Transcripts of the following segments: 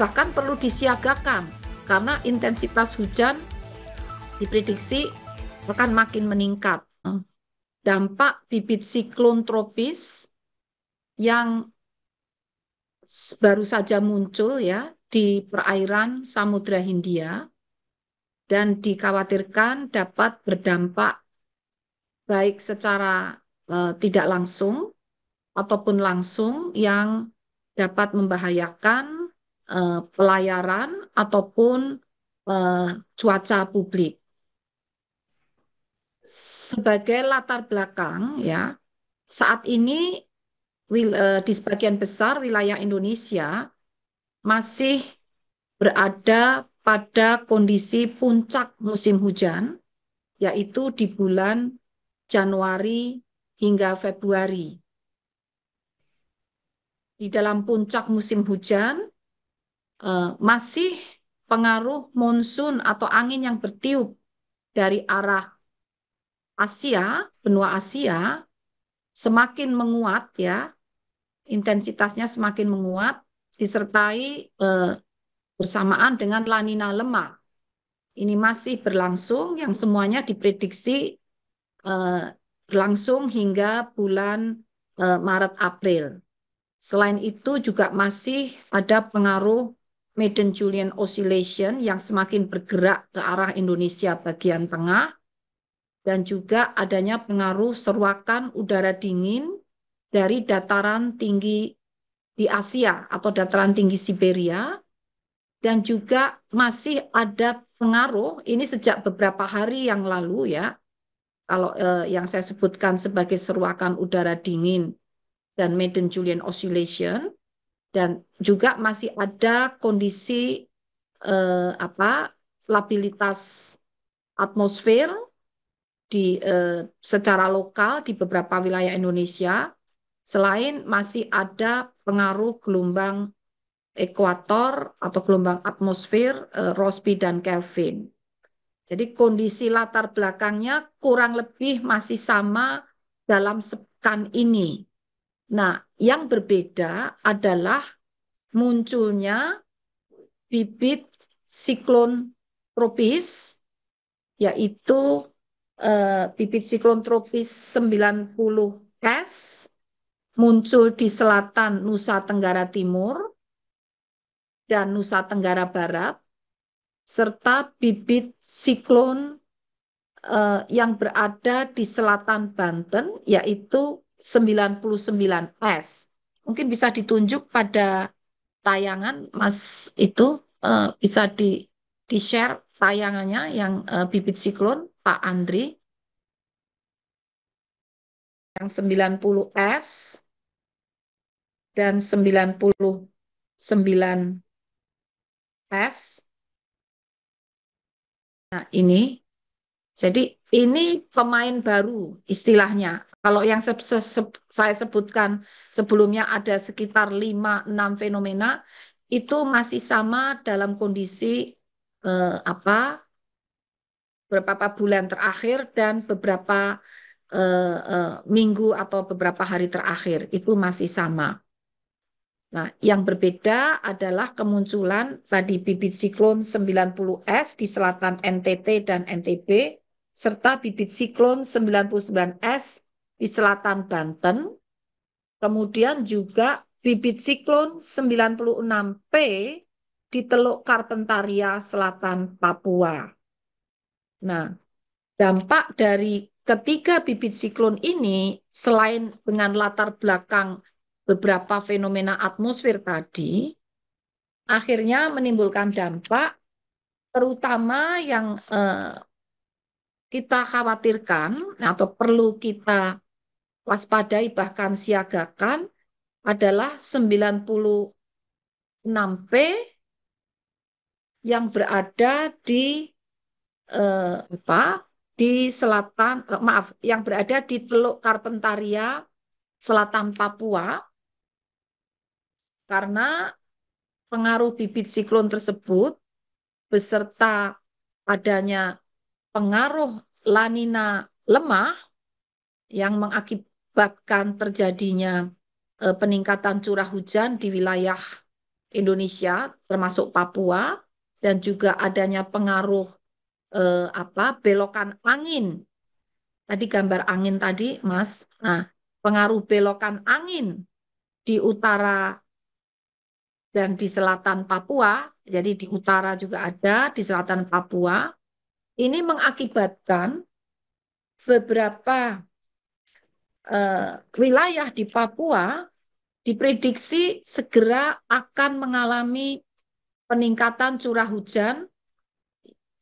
bahkan perlu disiagakan karena intensitas hujan diprediksi akan makin meningkat. Dampak bibit siklon tropis yang baru saja muncul ya di perairan Samudra Hindia dan dikhawatirkan dapat berdampak baik secara tidak langsung ataupun langsung yang dapat membahayakan pelayaran ataupun cuaca publik. Sebagai latar belakang ya, saat ini di sebagian besar wilayah Indonesia masih berada pada kondisi puncak musim hujan, yaitu di bulan Januari hingga Februari. Di dalam puncak musim hujan, masih pengaruh monsun atau angin yang bertiup dari arah Asia, benua Asia, semakin menguat ya, intensitasnya semakin menguat, disertai bersamaan dengan La Nina lemah. Ini masih berlangsung, yang semuanya diprediksi berlangsung hingga bulan Maret-April. Selain itu juga masih ada pengaruh Madden-Julian Oscillation yang semakin bergerak ke arah Indonesia bagian tengah, dan juga adanya pengaruh seruakan udara dingin dari dataran tinggi di Asia atau dataran tinggi Siberia, dan juga masih ada pengaruh, ini sejak beberapa hari yang lalu ya, kalau yang saya sebutkan sebagai seruakan udara dingin dan Madden-Julian Oscillation, dan juga masih ada kondisi labilitas atmosfer secara lokal di beberapa wilayah Indonesia, selain masih ada pengaruh gelombang ekuator atau gelombang atmosfer Rossby dan Kelvin. Jadi kondisi latar belakangnya kurang lebih masih sama dalam sepekan ini. Nah, yang berbeda adalah munculnya bibit siklon tropis, yaitu bibit siklon tropis 90S muncul di selatan Nusa Tenggara Timur dan Nusa Tenggara Barat, serta bibit siklon yang berada di selatan Banten, yaitu 99S. Mungkin bisa ditunjuk pada tayangan, Mas, itu bisa di-share tayangannya yang bibit siklon, Pak Andri, yang 90S dan 99S. Nah, ini. Jadi ini pemain baru istilahnya. Kalau yang saya sebutkan sebelumnya ada sekitar 5-6 fenomena, itu masih sama dalam kondisi beberapa bulan terakhir dan beberapa minggu atau beberapa hari terakhir. Itu masih sama. Nah, yang berbeda adalah kemunculan tadi bibit siklon 90S di selatan NTT dan NTB, serta bibit siklon 99S di selatan Banten, kemudian juga bibit siklon 96P di Teluk Carpentaria Selatan Papua. Nah, dampak dari ketiga bibit siklon ini, selain dengan latar belakang beberapa fenomena atmosfer tadi, akhirnya menimbulkan dampak, terutama yang kita khawatirkan atau perlu kita waspadai bahkan siagakan adalah 96P yang berada di selatan, yang berada di Teluk Carpentaria Selatan Papua, karena pengaruh bibit siklon tersebut beserta adanya pengaruh La Nina lemah yang mengakibatkan terjadinya peningkatan curah hujan di wilayah Indonesia, termasuk Papua, dan juga adanya pengaruh belokan angin. Tadi gambar angin tadi, Mas. Nah, pengaruh belokan angin di utara dan di selatan Papua, jadi di utara juga ada, di selatan Papua, ini mengakibatkan beberapa wilayah di Papua diprediksi segera akan mengalami peningkatan curah hujan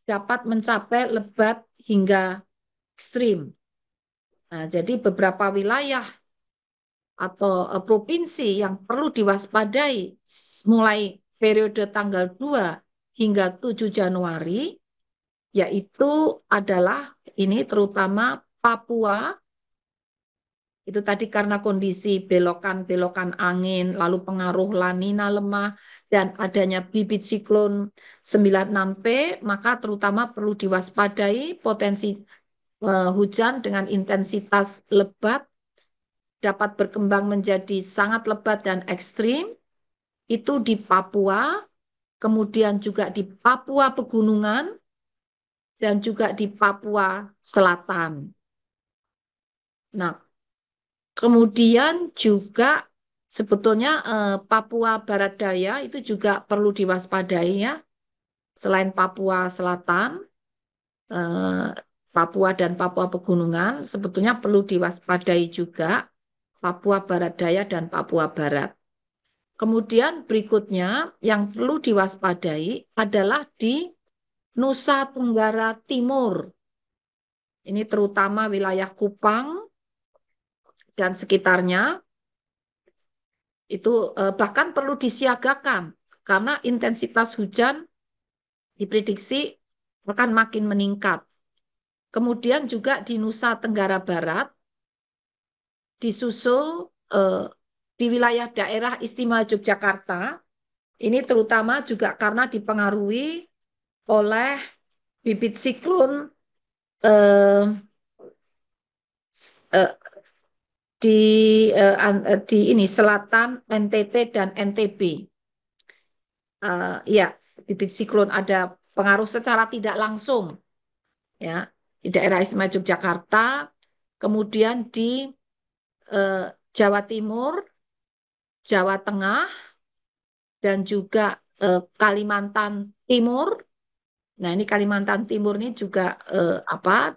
dapat mencapai lebat hingga ekstrim. Nah, jadi beberapa wilayah atau provinsi yang perlu diwaspadai mulai periode tanggal 2 hingga 7 Januari, yaitu adalah ini terutama Papua, itu tadi karena kondisi belokan-belokan angin, lalu pengaruh La Nina lemah, dan adanya bibit siklon 96P, maka terutama perlu diwaspadai potensi hujan dengan intensitas lebat dapat berkembang menjadi sangat lebat dan ekstrim, itu di Papua, kemudian juga di Papua Pegunungan, dan juga di Papua Selatan. Nah, kemudian juga sebetulnya Papua Barat Daya itu juga perlu diwaspadai ya. Selain Papua Selatan, eh, Papua dan Papua Pegunungan sebetulnya perlu diwaspadai juga Papua Barat Daya dan Papua Barat. Kemudian berikutnya yang perlu diwaspadai adalah di Nusa Tenggara Timur. Ini terutama wilayah Kupang dan sekitarnya itu bahkan perlu disiagakan karena intensitas hujan diprediksi akan makin meningkat. Kemudian juga di Nusa Tenggara Barat disusul di wilayah daerah istimewa Yogyakarta, ini terutama juga karena dipengaruhi oleh bibit siklon eh, eh, di di ini selatan NTT dan NTB. Ya, bibit siklon ada pengaruh secara tidak langsung ya di daerah istimewa Yogyakarta, kemudian di eh, Jawa Timur, Jawa Tengah, dan juga Kalimantan Timur. Nah, ini Kalimantan Timur ini juga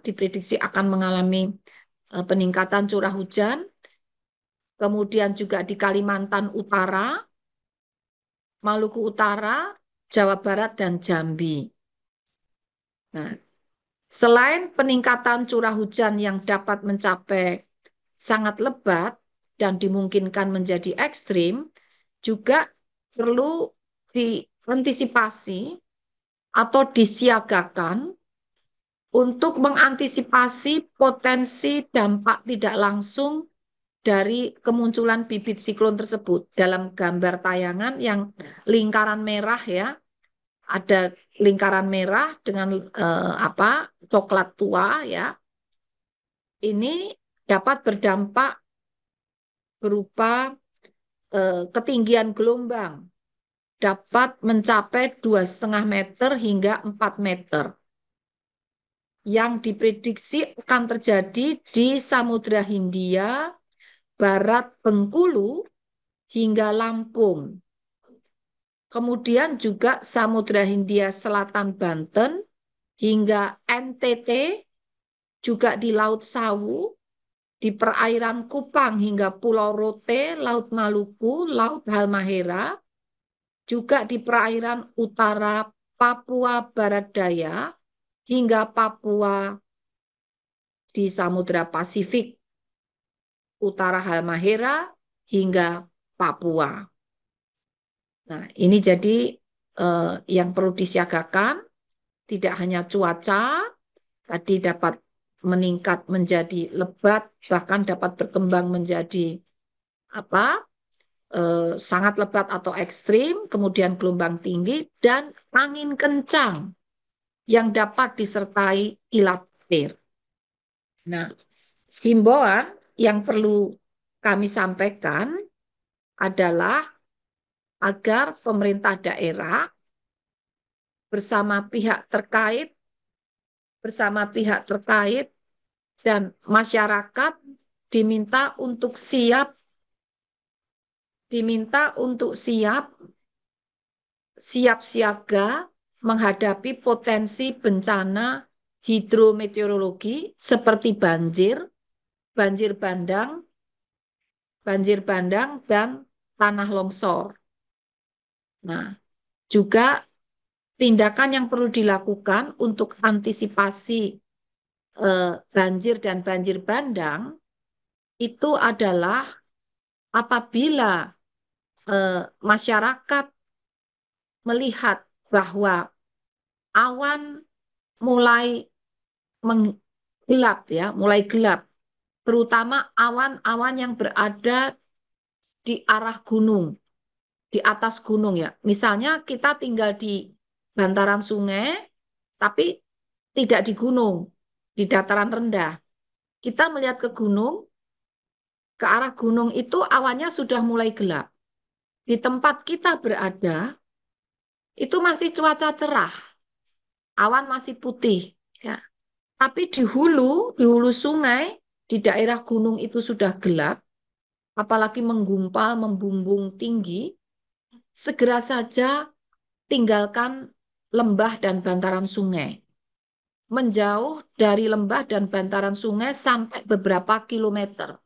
diprediksi akan mengalami peningkatan curah hujan. Kemudian juga di Kalimantan Utara, Maluku Utara, Jawa Barat, dan Jambi. Nah, selain peningkatan curah hujan yang dapat mencapai sangat lebat dan dimungkinkan menjadi ekstrim, juga perlu diantisipasi atau disiagakan untuk mengantisipasi potensi dampak tidak langsung dari kemunculan bibit siklon tersebut. Dalam gambar tayangan yang lingkaran merah ya, ada lingkaran merah dengan coklat tua ya. Ini dapat berdampak berupa ketinggian gelombang dapat mencapai 2,5 meter hingga 4 meter yang diprediksi akan terjadi di Samudra Hindia, Barat Bengkulu, hingga Lampung. Kemudian juga Samudra Hindia Selatan Banten hingga NTT, juga di Laut Sawu, di perairan Kupang hingga Pulau Rote, Laut Maluku, Laut Halmahera, juga di perairan utara Papua Barat Daya hingga Papua di Samudra Pasifik, utara Halmahera hingga Papua. Nah, ini jadi yang perlu disiagakan, tidak hanya cuaca, tadi dapat meningkat menjadi lebat, bahkan dapat berkembang menjadi apa? Sangat lebat atau ekstrim, kemudian gelombang tinggi, dan angin kencang yang dapat disertai kilat petir. Nah, himbauan yang perlu kami sampaikan adalah agar pemerintah daerah bersama pihak terkait, dan masyarakat diminta untuk siap siaga menghadapi potensi bencana hidrometeorologi seperti banjir bandang, dan tanah longsor. Nah, juga tindakan yang perlu dilakukan untuk antisipasi banjir dan banjir bandang itu adalah apabila masyarakat melihat bahwa awan mulai mulai gelap, terutama awan-awan yang berada di arah gunung, di atas gunung ya. Misalnya kita tinggal di bantaran sungai, tapi tidak di gunung, di dataran rendah. Kita melihat ke gunung, ke arah gunung itu awannya sudah mulai gelap. Di tempat kita berada, itu masih cuaca cerah, awan masih putih. Ya. Tapi di hulu sungai, di daerah gunung itu sudah gelap, apalagi menggumpal, membumbung tinggi, segera saja tinggalkan lembah dan bantaran sungai. Menjauh dari lembah dan bantaran sungai sampai beberapa kilometer.